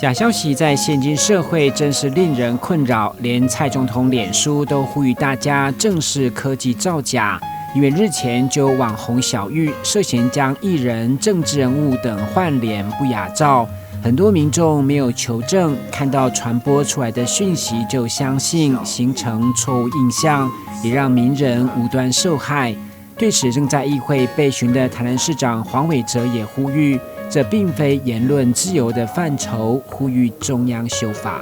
假消息在现今社会真是令人困扰，连蔡总统脸书都呼吁大家正视科技造假，因为日前就有网红小玉涉嫌将艺人、政治人物等换脸不雅照，很多民众没有求证，看到传播出来的讯息就相信，形成错误印象，也让名人无端受害。对此，正在议会备询的台南市长黄伟哲也呼吁，这并非言论自由的范畴，呼吁中央修法。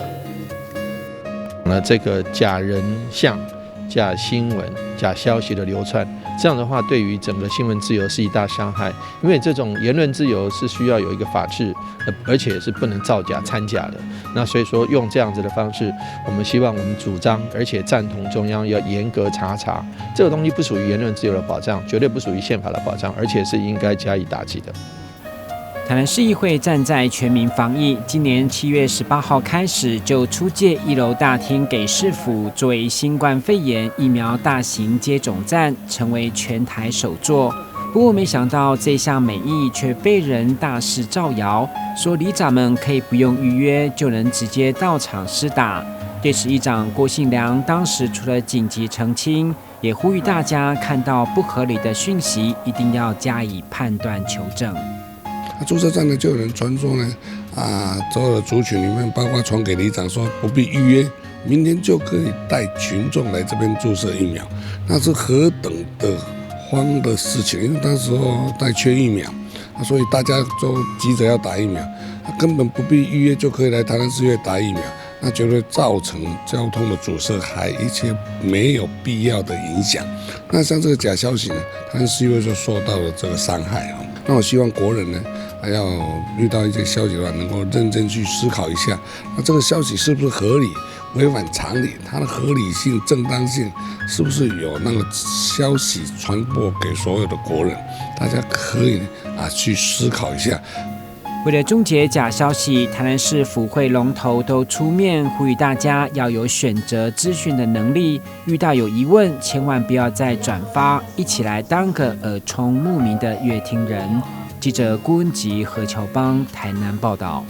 这个假人像、假新闻、假消息的流传，这样的话对于整个新闻自由是一大伤害。因为这种言论自由是需要有一个法治，而且是不能造假、掺假的。那所以说用这样子的方式，我们希望我们主张，而且赞同中央要严格查。这个东西不属于言论自由的保障，绝对不属于宪法的保障，而且是应该加以打击的。台南市议会站在全民防疫，今年7月18号开始就出借1楼大厅给市府作为新冠肺炎疫苗大型接种站，成为全台首座。不过没想到这项美意却被人大肆造谣，说里长们可以不用预约就能直接到场施打。对此，议长郭信良当时除了紧急澄清，也呼吁大家看到不合理的讯息，一定要加以判断求证。注射站呢，就有人传说呢，所有的族群里面，包括传给里长说不必预约，明天就可以带群众来这边注射疫苗，那是何等的慌的事情！因为那时候太缺疫苗，所以大家都急着要打疫苗，根本不必预约就可以来台南市医院打疫苗，那就会造成交通的阻塞，还一切没有必要的影响。那像这个假消息呢，台南市医院就受到了这个伤害啊。那我希望国人呢，要遇到一些消息的话，能够认真去思考一下，那这个消息是不是合理、违反常理？它的合理性、正当性是不是有那个消息传播给所有的国人？大家可以去思考一下。为了终结假消息，台南市府会龙头都出面呼吁大家要有选择资讯的能力，遇到有疑问千万不要再转发，一起来当个耳聪目明的乐听人。记者郭文吉、何乔邦台南报道。